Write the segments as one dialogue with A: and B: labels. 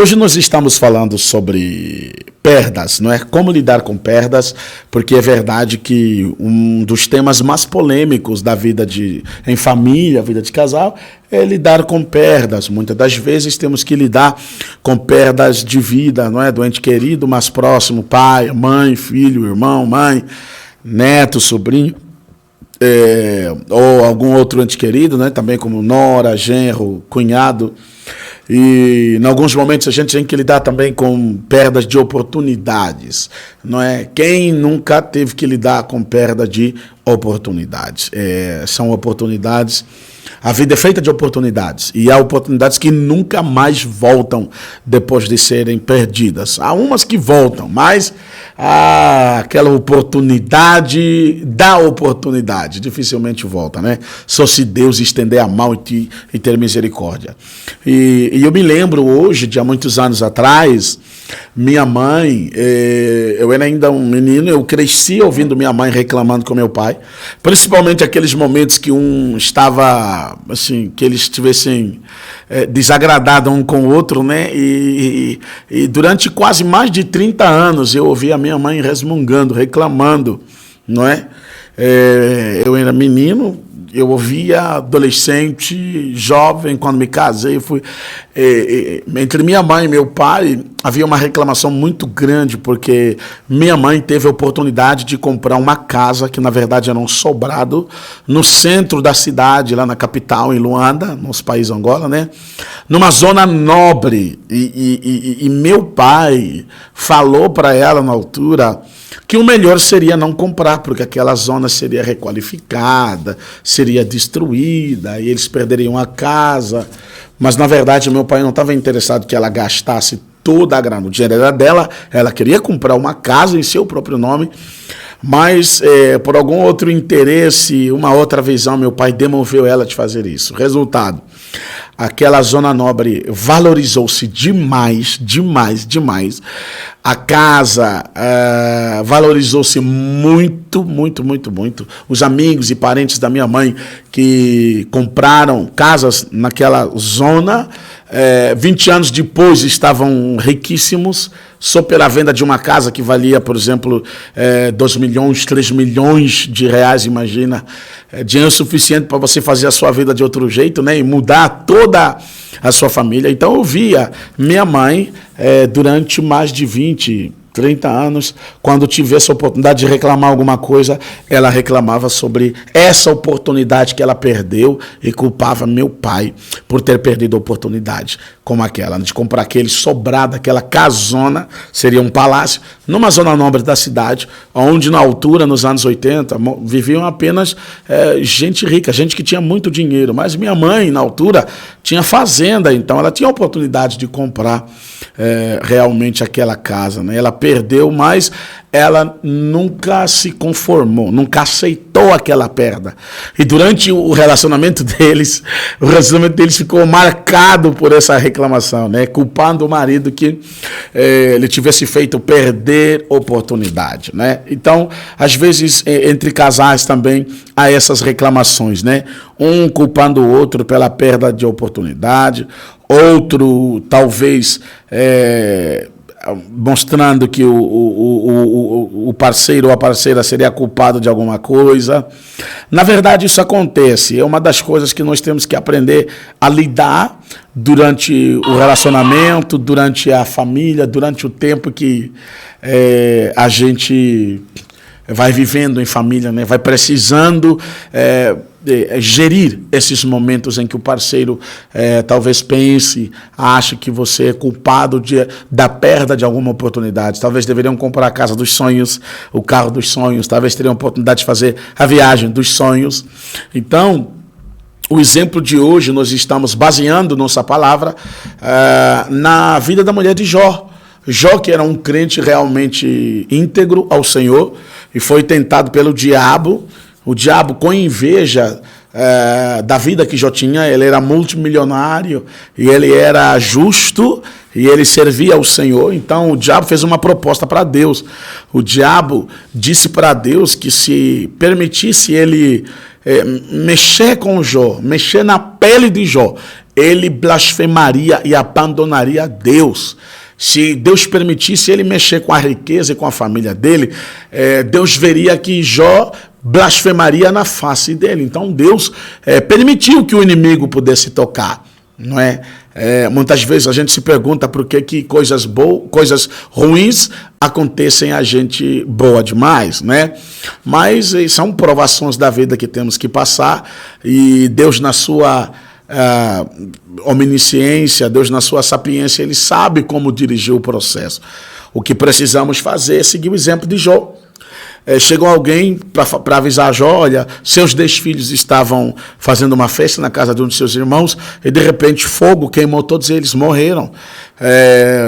A: Hoje nós estamos falando sobre perdas, não é? Como lidar com perdas, porque é verdade que um dos temas mais polêmicos da vida em família, vida de casal, é lidar com perdas. Muitas das vezes temos que lidar com perdas de vida, não é? Do ente querido mais próximo, pai, mãe, filho, irmão, mãe, neto, sobrinho. Ou algum outro ente querido, né? Também como nora, genro, cunhado. E em alguns momentos a gente tem que lidar também com perdas de oportunidades, não é? Quem nunca teve que lidar com perda de oportunidades? São oportunidades. A vida é feita de oportunidades, e há oportunidades que nunca mais voltam depois de serem perdidas. Há umas que voltam, mas aquela oportunidade da oportunidade dificilmente volta, né? Só se Deus estender a mão e ter misericórdia. E eu me lembro hoje, de há muitos anos atrás, minha mãe, eu era ainda um menino, eu cresci ouvindo minha mãe reclamando com meu pai, principalmente aqueles momentos que um estava, assim, que eles estivessem desagradados um com o outro, né? E durante quase mais de 30 anos eu ouvi a minha mãe resmungando, reclamando, não é? Eu era menino, eu ouvia adolescente, jovem, quando me casei, entre minha mãe e meu pai, havia uma reclamação muito grande, porque minha mãe teve a oportunidade de comprar uma casa, que na verdade era um sobrado, no centro da cidade, lá na capital, em Luanda, nosso país Angola, né? Numa zona nobre, e meu pai falou para ela na altura que o melhor seria não comprar, porque aquela zona seria requalificada, seria destruída, e eles perderiam a casa. Mas, na verdade, meu pai não estava interessado que ela gastasse toda a grana. O dinheiro era dela, ela queria comprar uma casa em seu próprio nome, mas, por algum outro interesse, uma outra visão, meu pai demoveu ela de fazer isso. Resultado, aquela zona nobre valorizou-se demais, demais, demais. A casa valorizou-se muito, muito, muito, muito. Os amigos e parentes da minha mãe que compraram casas naquela zona, 20 anos depois estavam riquíssimos, só pela venda de uma casa que valia, por exemplo, 2 milhões, 3 milhões de reais, imagina. Dinheiro suficiente para você fazer a sua vida de outro jeito, né? E mudar toda a sua família. Então eu via minha mãe durante mais de 20, 30 anos, quando tivesse a oportunidade de reclamar alguma coisa, ela reclamava sobre essa oportunidade que ela perdeu e culpava meu pai por ter perdido a oportunidade como aquela, de comprar aquele sobrado, aquela casona, seria um palácio, numa zona nobre da cidade, onde na altura, nos anos 80, viviam apenas gente rica, gente que tinha muito dinheiro, mas minha mãe, na altura, tinha fazenda, então ela tinha a oportunidade de comprar realmente aquela casa, né? Ela perdeu, mas ela nunca se conformou, nunca aceitou aquela perda. E durante o relacionamento deles ficou marcado por essa reclamação, né? Culpando o marido que ele tivesse feito perder oportunidade, né? Então, às vezes, entre casais também há essas reclamações, né? Um culpando o outro pela perda de oportunidade, outro talvez mostrando que o parceiro ou a parceira seria culpado de alguma coisa. Na verdade, isso acontece. É uma das coisas que nós temos que aprender a lidar durante o relacionamento, durante a família, durante o tempo que a gente vai vivendo em família, né? Vai precisando gerir esses momentos em que o parceiro talvez pense, ache que você é culpado da perda de alguma oportunidade. Talvez deveriam comprar a casa dos sonhos, o carro dos sonhos, talvez teriam a oportunidade de fazer a viagem dos sonhos. Então, o exemplo de hoje, nós estamos baseando nossa palavra na vida da mulher de Jó. Jó, que era um crente realmente íntegro ao Senhor, e foi tentado pelo diabo. O diabo, com inveja da vida que Jó tinha, ele era multimilionário, e ele era justo, e ele servia ao Senhor. Então o diabo fez uma proposta para Deus. O diabo disse para Deus que se permitisse ele mexer com Jó, mexer na pele de Jó, ele blasfemaria e abandonaria Deus. Se Deus permitisse ele mexer com a riqueza e com a família dele, Deus veria que Jó blasfemaria na face dele. Então Deus permitiu que o inimigo pudesse tocar, não é? Muitas vezes a gente se pergunta por que coisas ruins acontecem a gente boa demais, né? Mas são provações da vida que temos que passar, e Deus, na sua onisciência, Deus na sua sapiência, ele sabe como dirigir o processo. O que precisamos fazer é seguir o exemplo de Jó. Chegou alguém para avisar Jó: olha, seus 10 filhos estavam fazendo uma festa na casa de um de seus irmãos, e de repente fogo queimou todos eles, morreram.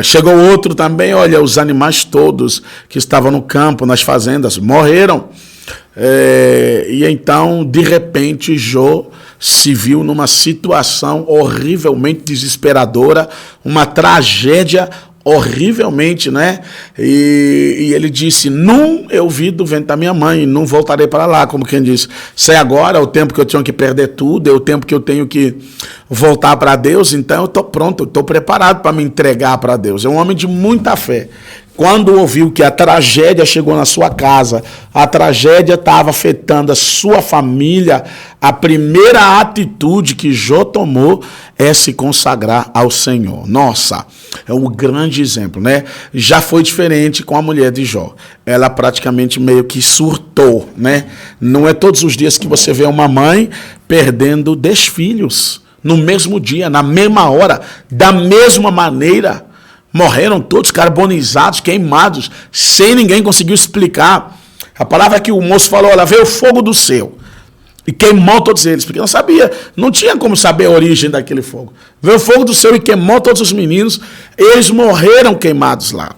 A: Chegou outro também: olha, os animais todos que estavam no campo, nas fazendas, morreram. E então, de repente, Jó se viu numa situação horrivelmente desesperadora, uma tragédia horrivelmente, né? E ele disse: não eu vi do ventre da minha mãe, não voltarei para lá, como quem diz, sei agora, é o tempo que eu tenho que perder tudo, é o tempo que eu tenho que voltar para Deus, então eu estou pronto, eu estou preparado para me entregar para Deus. É um homem de muita fé. Quando ouviu que a tragédia chegou na sua casa, a tragédia estava afetando a sua família, a primeira atitude que Jó tomou é se consagrar ao Senhor. Nossa, é um grande exemplo, né? Já foi diferente com a mulher de Jó. Ela praticamente meio que surtou, né? Não é todos os dias que você vê uma mãe perdendo 10 filhos no mesmo dia, na mesma hora, da mesma maneira. Morreram todos carbonizados, queimados, sem ninguém conseguir explicar. A palavra que o moço falou: olha, veio o fogo do céu e queimou todos eles, porque não sabia, não tinha como saber a origem daquele fogo. Veio o fogo do céu e queimou todos os meninos, eles morreram queimados lá.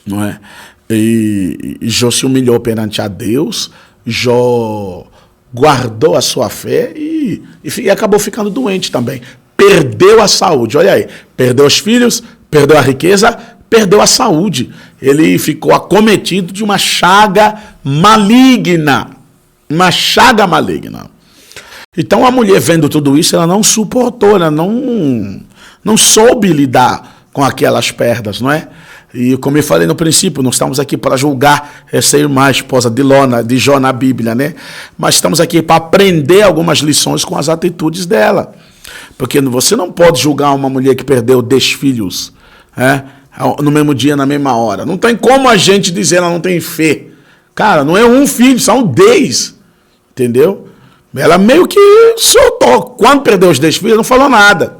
A: Não é? E Jó se humilhou perante a Deus, Jó guardou a sua fé e acabou ficando doente também. Perdeu a saúde, olha aí, perdeu os filhos, perdeu a riqueza, perdeu a saúde. Ele ficou acometido de uma chaga maligna. Uma chaga maligna. Então a mulher, vendo tudo isso, ela não suportou, ela não soube lidar com aquelas perdas, não é? E como eu falei no princípio, não estamos aqui para julgar essa irmã, a esposa de Jó na Bíblia, né? Mas estamos aqui para aprender algumas lições com as atitudes dela. Porque você não pode julgar uma mulher que perdeu 10 filhos, no mesmo dia, na mesma hora. Não tem como a gente dizer ela não tem fé. Cara, não é um filho, são 10. Entendeu? Ela meio que soltou. Quando perdeu os 10 filhos, não falou nada.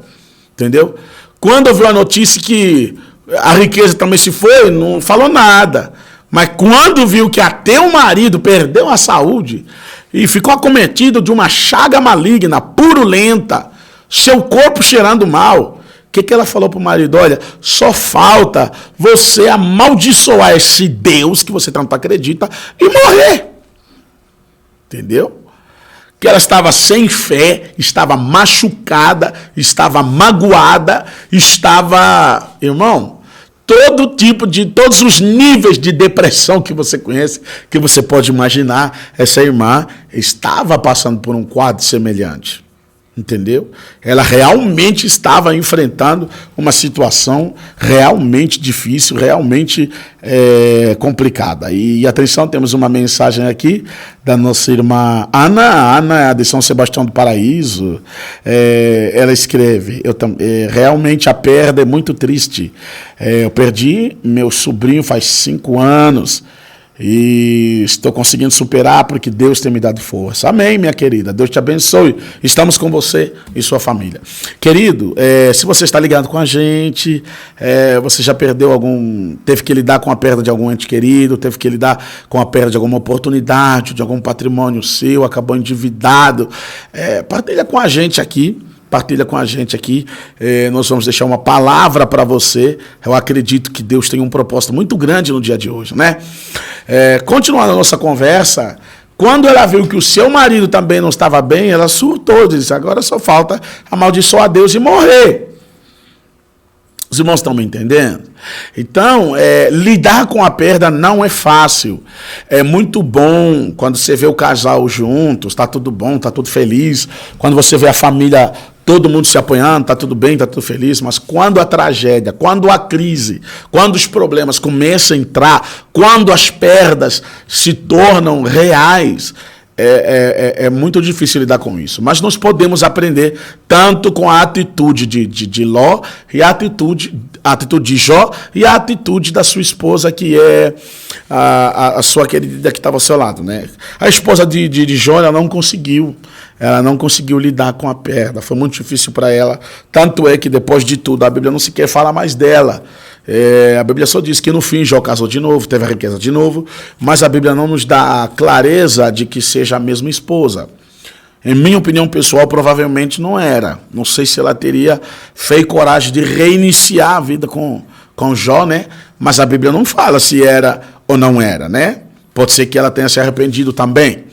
A: Entendeu? Quando ouviu a notícia que a riqueza também se foi, não falou nada. Mas quando viu que até o marido perdeu a saúde e ficou acometido de uma chaga maligna, purulenta, seu corpo cheirando mal, o que ela falou para o marido? Olha, só falta você amaldiçoar esse Deus que você tanto acredita e morrer. Entendeu? Que ela estava sem fé, estava machucada, estava magoada, estava, irmão, todos os níveis de depressão que você conhece, que você pode imaginar, essa irmã estava passando por um quadro semelhante. Entendeu? Ela realmente estava enfrentando uma situação realmente difícil, realmente complicada. E atenção, temos uma mensagem aqui da nossa irmã Ana de São Sebastião do Paraíso. Ela escreve: realmente a perda é muito triste. Eu perdi meu sobrinho faz 5 anos. E estou conseguindo superar porque Deus tem me dado força. Amém, minha querida. Deus te abençoe. Estamos com você e sua família. Querido, se você está ligado com a gente, você já teve que lidar com a perda de algum ente querido, teve que lidar com a perda de alguma oportunidade, de algum patrimônio seu, acabou endividado, partilha com a gente aqui. Nós vamos deixar uma palavra para você. Eu acredito que Deus tem um propósito muito grande no dia de hoje, né? Continuando a nossa conversa, quando ela viu que o seu marido também não estava bem, ela surtou, disse: agora só falta amaldiçoar a Deus e morrer. Os irmãos estão me entendendo? Então, lidar com a perda não é fácil. É muito bom quando você vê o casal juntos, está tudo bom, está tudo feliz. Quando você vê a família todo mundo se apoiando, está tudo bem, está tudo feliz, mas quando a tragédia, quando a crise, quando os problemas começam a entrar, quando as perdas se tornam reais, é muito difícil lidar com isso. Mas nós podemos aprender tanto com a atitude de Ló e a atitude de Jó e a atitude da sua esposa, que é a sua querida que estava ao seu lado, né? A esposa de Jó, ela não conseguiu lidar com a perda, foi muito difícil para ela, tanto é que depois de tudo a Bíblia não sequer fala mais dela. A Bíblia só diz que no fim Jó casou de novo, teve a riqueza de novo, mas a Bíblia não nos dá a clareza de que seja a mesma esposa. Em minha opinião pessoal, provavelmente não era. Não sei se ela teria fé e coragem de reiniciar a vida com Jó, né? Mas a Bíblia não fala se era ou não era, né? Pode ser que ela tenha se arrependido também.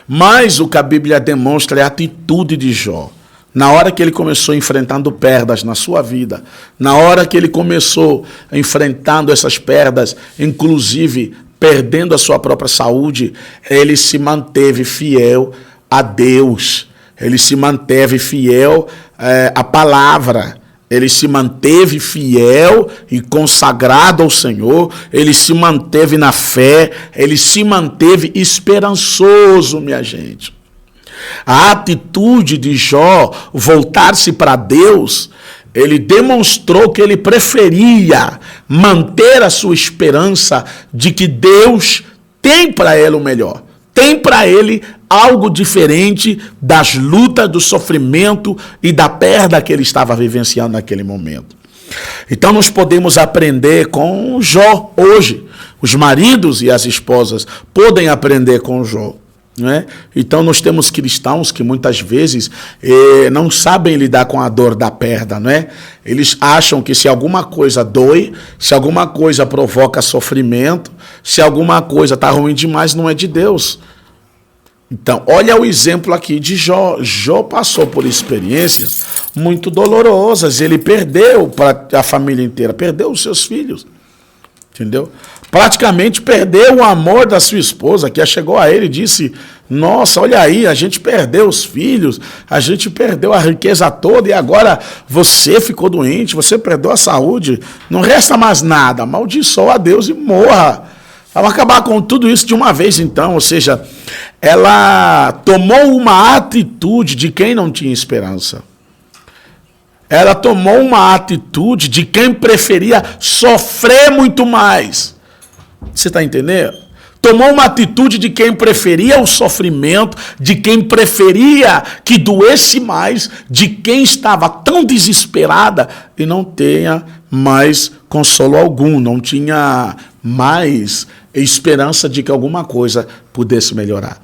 A: Mas o que a Bíblia demonstra é a atitude de Jó. Na hora que ele começou enfrentando perdas na sua vida, na hora que ele começou enfrentando essas perdas, inclusive perdendo a sua própria saúde, ele se manteve fiel a Deus, ele se manteve fiel à palavra, ele se manteve fiel e consagrado ao Senhor, ele se manteve na fé, ele se manteve esperançoso, minha gente. A atitude de Jó, voltar-se para Deus, ele demonstrou que ele preferia manter a sua esperança de que Deus tem para ele o melhor. Tem para ele algo diferente das lutas, do sofrimento e da perda que ele estava vivenciando naquele momento. Então nós podemos aprender com Jó hoje. Os maridos e as esposas podem aprender com Jó. Né? Então nós temos cristãos que muitas vezes não sabem lidar com a dor da perda, né? Eles acham que se alguma coisa dói, se alguma coisa provoca sofrimento, se alguma coisa está ruim demais, não é de Deus. Então olha o exemplo aqui de Jó. Jó passou por experiências muito dolorosas, ele perdeu para a família inteira, perdeu os seus filhos, entendeu? Praticamente perdeu o amor da sua esposa, que chegou a ele e disse: nossa, olha aí, a gente perdeu os filhos, a gente perdeu a riqueza toda e agora você ficou doente, você perdeu a saúde, não resta mais nada, amaldiçoa a Deus e morra. Vamos acabar com tudo isso de uma vez então, ou seja, ela tomou uma atitude de quem não tinha esperança. Ela tomou uma atitude de quem preferia sofrer muito mais. Você está entendendo? Tomou uma atitude de quem preferia o sofrimento, de quem preferia que doesse mais, de quem estava tão desesperada e não tinha mais consolo algum, não tinha mais esperança de que alguma coisa pudesse melhorar.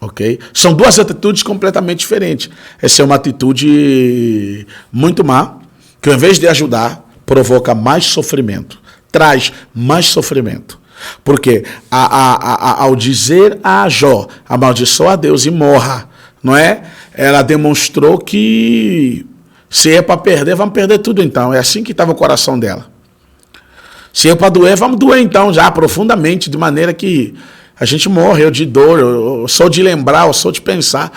A: Okay? São duas atitudes completamente diferentes. Essa é uma atitude muito má, que ao invés de ajudar, provoca mais sofrimento, traz mais sofrimento. Porque ao dizer a Jó, amaldiçoa a Deus e morra, não é? Ela demonstrou que se é para perder, vamos perder tudo então. É assim que estava o coração dela. Se é para doer, vamos doer então já profundamente, de maneira que a gente morre de dor, eu sou de lembrar, eu sou de pensar,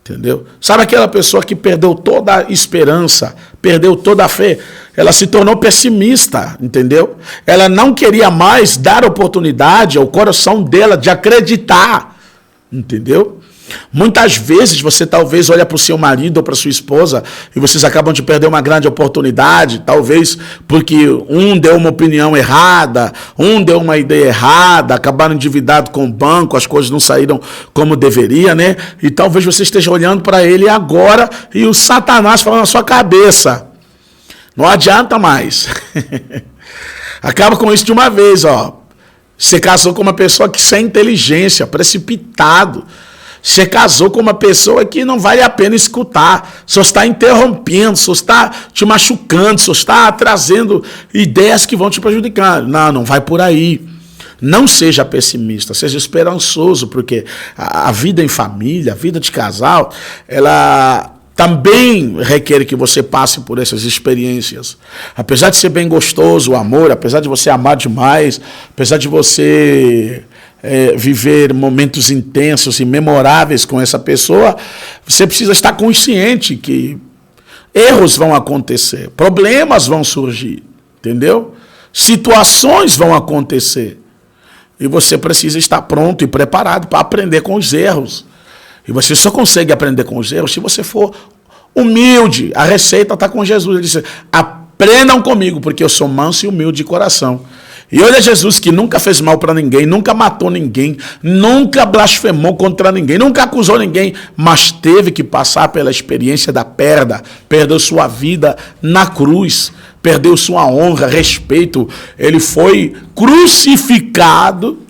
A: entendeu? Sabe aquela pessoa que perdeu toda a esperança, perdeu toda a fé? Ela se tornou pessimista, entendeu? Ela não queria mais dar oportunidade ao coração dela de acreditar, entendeu? Muitas vezes você talvez olha para o seu marido ou para sua esposa e vocês acabam de perder uma grande oportunidade, talvez porque um deu uma opinião errada, um deu uma ideia errada, acabaram endividados com o banco, as coisas não saíram como deveria, né? E talvez você esteja olhando para ele agora e o Satanás falando na sua cabeça: não adianta mais. Acaba com isso de uma vez, ó. Você casou com uma pessoa que sem inteligência, precipitado. Você casou com uma pessoa que não vale a pena escutar, só está interrompendo, só está te machucando, só está trazendo ideias que vão te prejudicar. Não vai por aí. Não seja pessimista, seja esperançoso, porque a vida em família, a vida de casal, ela também requer que você passe por essas experiências. Apesar de ser bem gostoso o amor, apesar de você amar demais, apesar de você viver momentos intensos e memoráveis com essa pessoa, você precisa estar consciente que Erros vão acontecer, problemas vão surgir, entendeu? Situações vão acontecer. E você precisa estar pronto e preparado para aprender com os erros. E você só consegue aprender com os erros se você for humilde. A receita está com Jesus. Ele disse, aprendam comigo, porque eu sou manso e humilde de coração. E olha Jesus que nunca fez mal para ninguém, nunca matou ninguém, nunca blasfemou contra ninguém, nunca acusou ninguém, mas teve que passar pela experiência da perda, perdeu sua vida na cruz, perdeu sua honra, respeito, ele foi crucificado,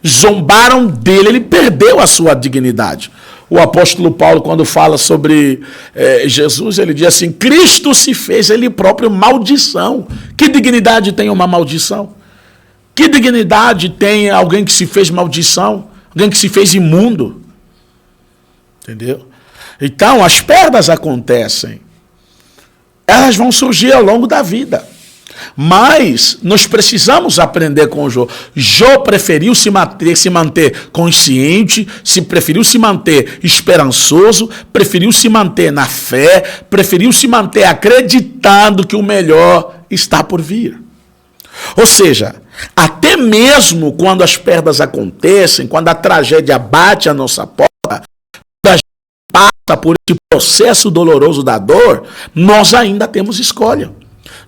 A: zombaram dele, ele perdeu a sua dignidade. O apóstolo Paulo, quando fala sobre Jesus, ele diz assim, Cristo se fez ele próprio maldição. Que dignidade tem uma maldição? Que dignidade tem alguém que se fez maldição? Alguém que se fez imundo? Entendeu? Então, as perdas acontecem. Elas vão surgir ao longo da vida. Mas nós precisamos aprender com Jó. Jó preferiu se manter consciente, preferiu se manter esperançoso, preferiu se manter na fé, preferiu se manter acreditando que o melhor está por vir. Ou seja, até mesmo quando as perdas acontecem, quando a tragédia bate a nossa porta, quando a gente passa por esse processo doloroso da dor, nós ainda temos escolha.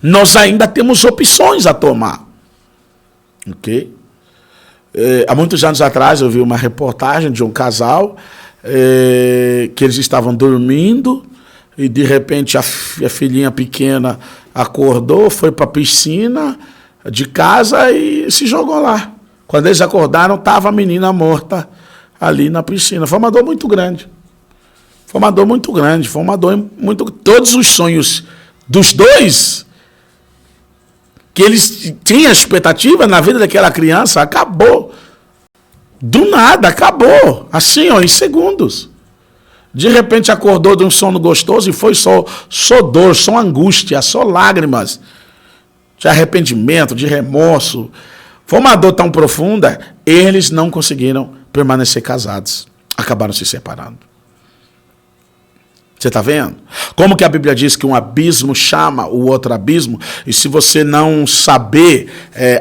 A: Nós ainda temos opções a tomar. Ok? Há muitos anos atrás eu vi uma reportagem de um casal que eles estavam dormindo e de repente a filhinha pequena acordou, foi para a piscina de casa e se jogou lá. Quando eles acordaram, estava a menina morta ali na piscina. Foi uma dor muito grande. Foi uma dor muito grande. Foi uma dor muito... Todos os sonhos dos dois... que eles tinham expectativa na vida daquela criança, acabou. Do nada, acabou. Assim, ó, em segundos. De repente acordou de um sono gostoso e foi só dor, só angústia, só lágrimas. De arrependimento, de remorso. Foi uma dor tão profunda, eles não conseguiram permanecer casados. Acabaram se separando. Você está vendo? Como que a Bíblia diz que um abismo chama o outro abismo? E se você não saber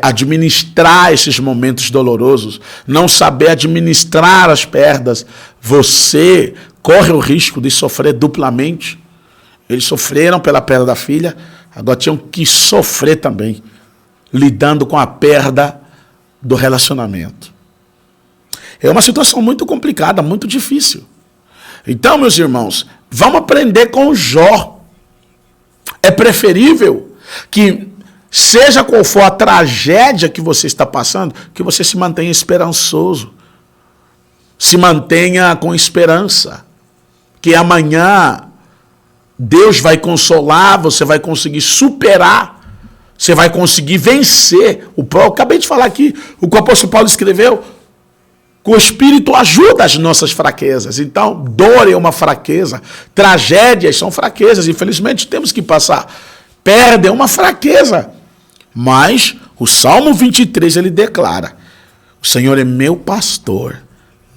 A: administrar esses momentos dolorosos, não saber administrar as perdas, você corre o risco de sofrer duplamente. Eles sofreram pela perda da filha, agora tinham que sofrer também, lidando com a perda do relacionamento. É uma situação muito complicada, muito difícil. Então, meus irmãos, vamos aprender com Jó. É preferível que, seja qual for a tragédia que você está passando, que você se mantenha esperançoso. Se mantenha com esperança. Que amanhã Deus vai consolar, você vai conseguir superar, você vai conseguir vencer. Eu acabei de falar aqui, o que o apóstolo Paulo escreveu, que o Espírito ajuda as nossas fraquezas. Então, dor é uma fraqueza. Tragédias são fraquezas. Infelizmente, temos que passar. Perda é uma fraqueza. Mas, o Salmo 23, ele declara, o Senhor é meu pastor,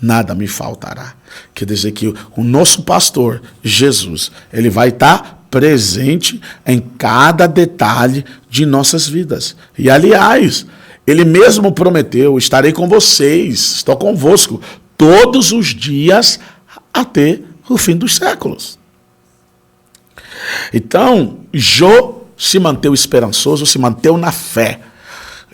A: nada me faltará. Quer dizer que o nosso pastor, Jesus, ele vai estar presente em cada detalhe de nossas vidas. E, aliás, ele mesmo prometeu, estarei com vocês, estou convosco, todos os dias até o fim dos séculos. Então, Jó se manteve esperançoso, se manteve na fé.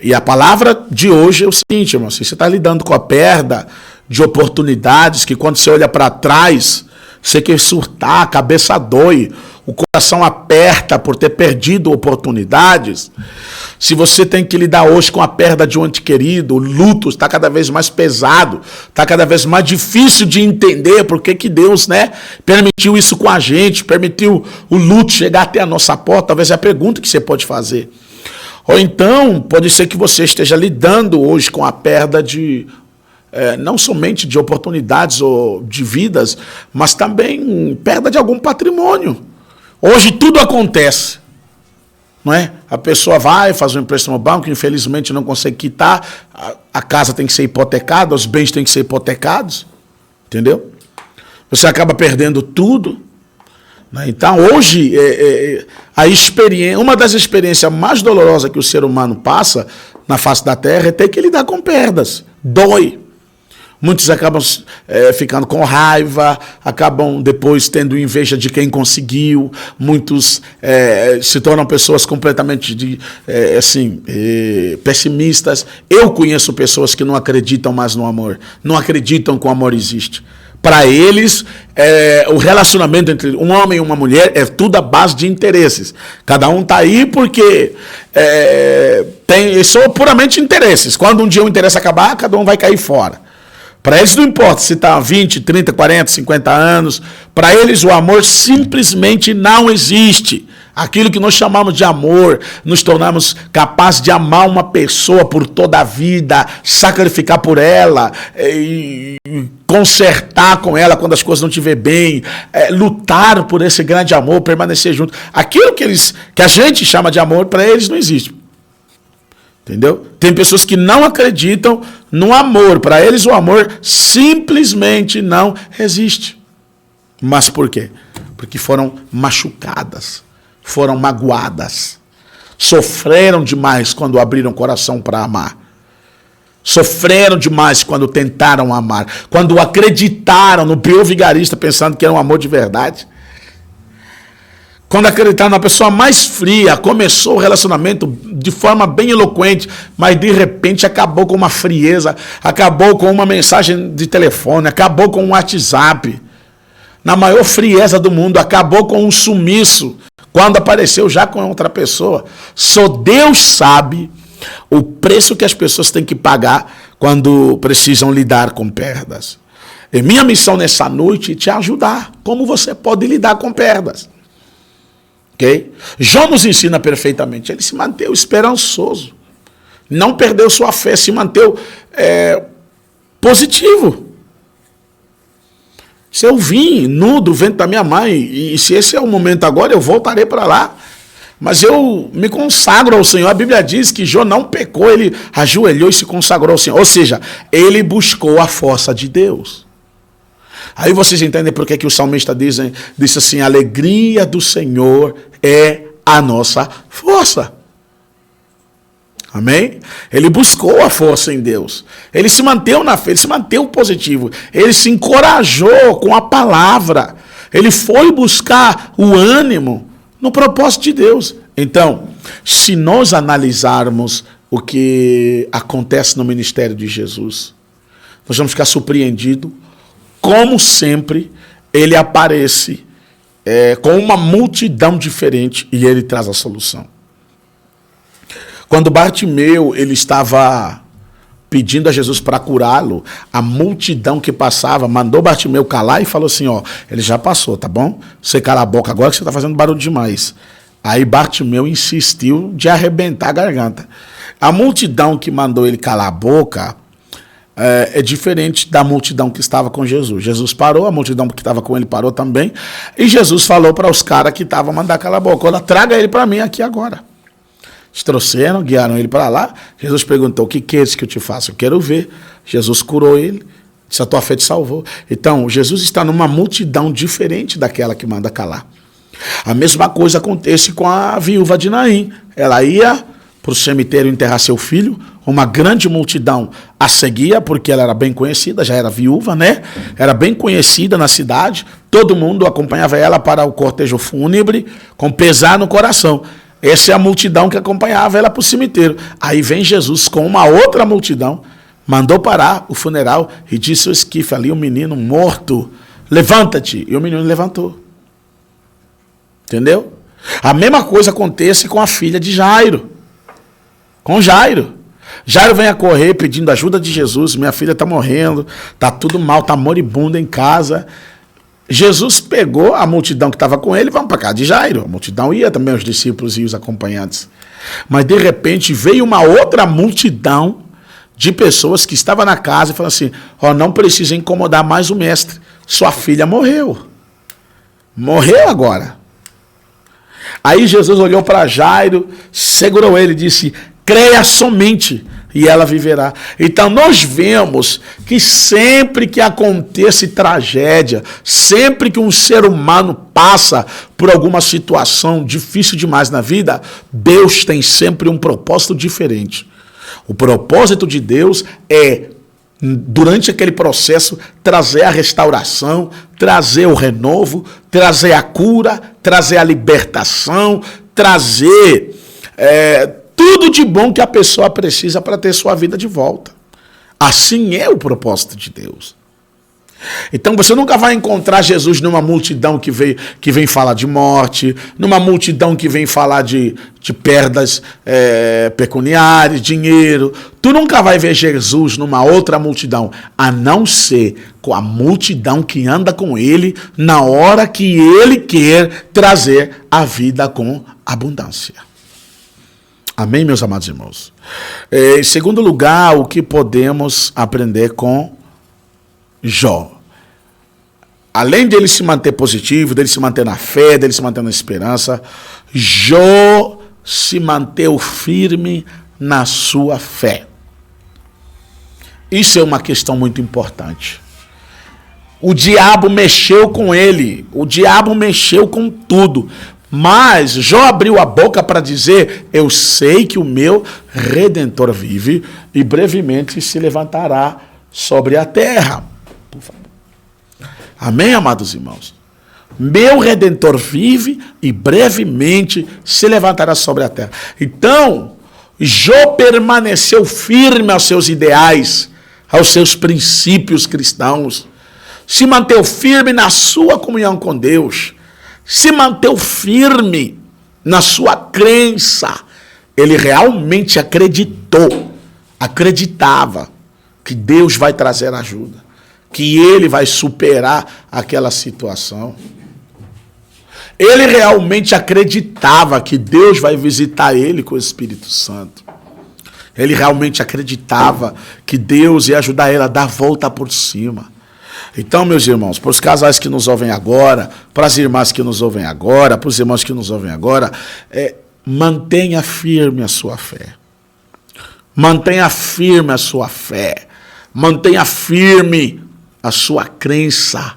A: E a palavra de hoje é o seguinte, irmão, se você está lidando com a perda de oportunidades, que quando você olha para trás, você quer surtar, a cabeça dói, o coração aperta por ter perdido oportunidades. Se você tem que lidar hoje com a perda de um ente querido, o luto está cada vez mais pesado, está cada vez mais difícil de entender por que Deus, permitiu isso com a gente, permitiu o luto chegar até a nossa porta. Talvez é a pergunta que você pode fazer. Ou então, pode ser que você esteja lidando hoje com a perda de... não somente de oportunidades ou de vidas, mas também perda de algum patrimônio. Hoje tudo acontece, não é? A pessoa vai, faz um empréstimo no banco, infelizmente não consegue quitar, a casa tem que ser hipotecada, os bens têm que ser hipotecados, entendeu? Você acaba perdendo tudo. Né? Então, hoje, uma das experiências mais dolorosas que o ser humano passa na face da terra é ter que lidar com perdas. Dói. Muitos acabam ficando com raiva, acabam depois tendo inveja de quem conseguiu. Muitos se tornam pessoas completamente pessimistas. Eu conheço pessoas que não acreditam mais no amor, não acreditam que o amor existe. Para eles, o relacionamento entre um homem e uma mulher é tudo à base de interesses. Cada um está aí porque são puramente interesses. Quando um dia o interesse acabar, cada um vai cair fora. Para eles não importa se está 20, 30, 40, 50 anos. Para eles o amor simplesmente não existe. Aquilo que nós chamamos de amor, nos tornamos capazes de amar uma pessoa por toda a vida, sacrificar por ela, e consertar com ela quando as coisas não estiverem bem, lutar por esse grande amor, permanecer junto. Aquilo que a gente chama de amor, para eles não existe. Entendeu? Tem pessoas que não acreditam no amor. Para eles o amor simplesmente não existe. Mas por quê? Porque foram machucadas, foram magoadas, sofreram demais quando abriram o coração para amar. Sofreram demais quando tentaram amar, quando acreditaram no pior vigarista pensando que era um amor de verdade. Quando acreditaram na pessoa mais fria, começou o relacionamento de forma bem eloquente, mas de repente acabou com uma frieza, acabou com uma mensagem de telefone, acabou com um WhatsApp. Na maior frieza do mundo, acabou com um sumiço, quando apareceu já com outra pessoa. Só Deus sabe o preço que as pessoas têm que pagar quando precisam lidar com perdas. E minha missão nessa noite é te ajudar. Como você pode lidar com perdas. Okay? Jó nos ensina perfeitamente. Ele se manteve esperançoso. Não perdeu sua fé, se manteve positivo. Se eu vim nu do ventre da minha mãe, e se esse é o momento agora, eu voltarei para lá. Mas eu me consagro ao Senhor. A Bíblia diz que Jó não pecou, ele ajoelhou e se consagrou ao Senhor. Ou seja, ele buscou a força de Deus. Aí vocês entendem por que o salmista diz assim: a alegria do Senhor é a nossa força. Amém? Ele buscou a força em Deus. Ele se manteve na fé, ele se manteve positivo. Ele se encorajou com a palavra. Ele foi buscar o ânimo no propósito de Deus. Então, se nós analisarmos o que acontece no ministério de Jesus, nós vamos ficar surpreendidos. Como sempre, ele aparece com uma multidão diferente e ele traz a solução. Quando Bartimeu ele estava pedindo a Jesus para curá-lo, a multidão que passava mandou Bartimeu calar e falou assim: ó, ele já passou, tá bom? Você cala a boca agora que você está fazendo barulho demais. Aí Bartimeu insistiu de arrebentar a garganta. A multidão que mandou ele calar a boca é diferente da multidão que estava com Jesus. Jesus parou, a multidão que estava com ele parou também, e Jesus falou para os caras que estavam mandando calar a boca: olha, traga ele para mim aqui agora. Eles trouxeram, guiaram ele para lá. Jesus perguntou: o que queres que eu te faça? Eu quero ver. Jesus curou ele, disse: a tua fé te salvou. Então, Jesus está numa multidão diferente daquela que manda calar. A mesma coisa acontece com a viúva de Naim. Ela ia para o cemitério enterrar seu filho, uma grande multidão a seguia, porque ela era bem conhecida, já era viúva, né? Era bem conhecida na cidade, todo mundo acompanhava ela para o cortejo fúnebre, com pesar no coração. Essa é a multidão que acompanhava ela para o cemitério. Aí vem Jesus com uma outra multidão, mandou parar o funeral e disse ao esquife ali, um menino morto: levanta-te. E o menino levantou. Entendeu? A mesma coisa acontece com a filha de Jairo. Com Jairo. Jairo vem a correr pedindo ajuda de Jesus: minha filha está morrendo, está tudo mal, está moribunda em casa. Jesus pegou a multidão que estava com ele e vamos para casa de Jairo. A multidão ia também, os discípulos e os acompanhantes. Mas de repente veio uma outra multidão de pessoas que estavam na casa e falaram assim: ó, não precisa incomodar mais o mestre, sua filha morreu. Morreu agora. Aí Jesus olhou para Jairo, segurou ele e disse: creia somente e ela viverá. Então nós vemos que sempre que acontece tragédia, sempre que um ser humano passa por alguma situação difícil demais na vida, Deus tem sempre um propósito diferente. O propósito de Deus é, durante aquele processo, trazer a restauração, trazer o renovo, trazer a cura, trazer a libertação, trazer tudo de bom que a pessoa precisa para ter sua vida de volta. Assim é o propósito de Deus. Então você nunca vai encontrar Jesus numa multidão que vem falar de morte, numa multidão que vem falar de perdas pecuniárias, dinheiro. Tu nunca vai ver Jesus numa outra multidão, a não ser com a multidão que anda com ele na hora que ele quer trazer a vida com abundância. Amém, meus amados irmãos? Em segundo lugar, o que podemos aprender com Jó? Além dele se manter positivo, dele se manter na fé, dele se manter na esperança, Jó se manteve firme na sua fé. Isso é uma questão muito importante. O diabo mexeu com ele, o diabo mexeu com tudo. Mas Jó abriu a boca para dizer: eu sei que o meu Redentor vive e brevemente se levantará sobre a terra. Por favor. Amém, amados irmãos? Meu Redentor vive e brevemente se levantará sobre a terra. Então, Jó permaneceu firme aos seus ideais, aos seus princípios cristãos, se manteve firme na sua comunhão com Deus, se manteve firme na sua crença. Ele realmente acreditava que Deus vai trazer ajuda, que ele vai superar aquela situação. Ele realmente acreditava que Deus vai visitar ele com o Espírito Santo. Ele realmente acreditava que Deus ia ajudar ele a dar a volta por cima. Então, meus irmãos, para os casais que nos ouvem agora, para as irmãs que nos ouvem agora, para os irmãos que nos ouvem agora, mantenha firme a sua fé. Mantenha firme a sua fé. Mantenha firme a sua crença.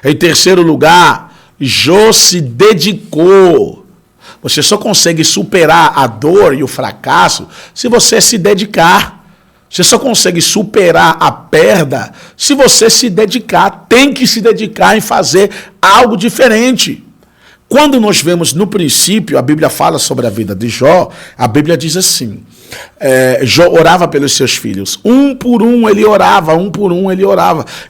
A: Em terceiro lugar, Jó se dedicou. Você só consegue superar a dor e o fracasso se você se dedicar. Você só consegue superar a perda se você se dedicar. Tem que se dedicar em fazer algo diferente. Quando nós vemos no princípio, a Bíblia fala sobre a vida de Jó, a Bíblia diz assim, Jó orava pelos seus filhos, um por um ele orava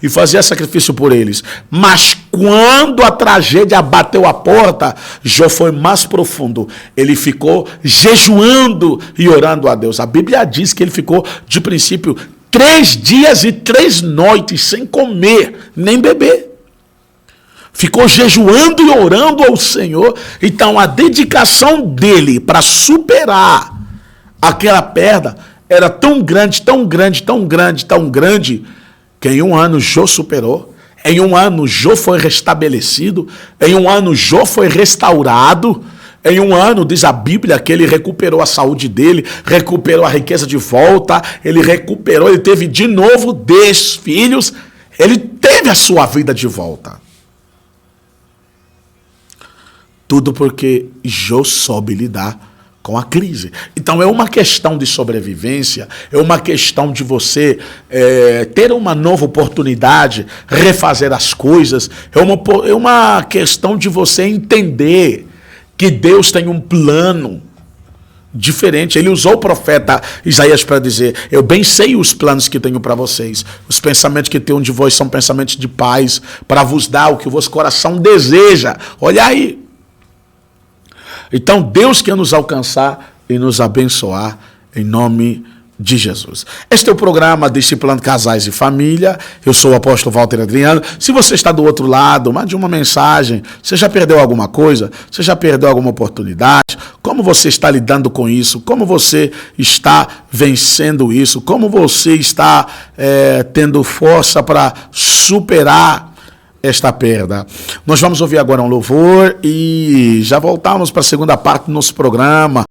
A: e fazia sacrifício por eles. Mas quando a tragédia bateu a porta, Jó foi mais profundo. Ele ficou jejuando e orando a Deus. A Bíblia diz que ele ficou, de princípio, 3 dias e 3 noites sem comer nem beber. Ficou jejuando e orando ao Senhor. Então a dedicação dele para superar aquela perda era tão grande, que em um ano Jó superou. Em um ano Jó foi restabelecido. Em um ano Jó foi restaurado. Em um ano, diz a Bíblia, que ele recuperou a saúde dele, recuperou a riqueza de volta, ele teve de novo 10 filhos, ele teve a sua vida de volta. Tudo porque Jó soube lidar com a crise. Então é uma questão de sobrevivência, é uma questão de você ter uma nova oportunidade, refazer as coisas, é uma questão de você entender que Deus tem um plano diferente. Ele usou o profeta Isaías para dizer: eu bem sei os planos que tenho para vocês, os pensamentos que tenho de vós são pensamentos de paz, para vos dar o que o vosso coração deseja. Olha aí. Então Deus quer nos alcançar e nos abençoar em nome de Jesus. Este é o programa Discipulando Casais e Família. Eu sou o apóstolo Walter Adriano. Se você está do outro lado, mande uma mensagem. Você já perdeu alguma coisa? Você já perdeu alguma oportunidade? Como você está lidando com isso? Como você está vencendo isso? Como você está tendo força para superar esta perda? Nós vamos ouvir agora um louvor e já voltamos para a segunda parte do nosso programa.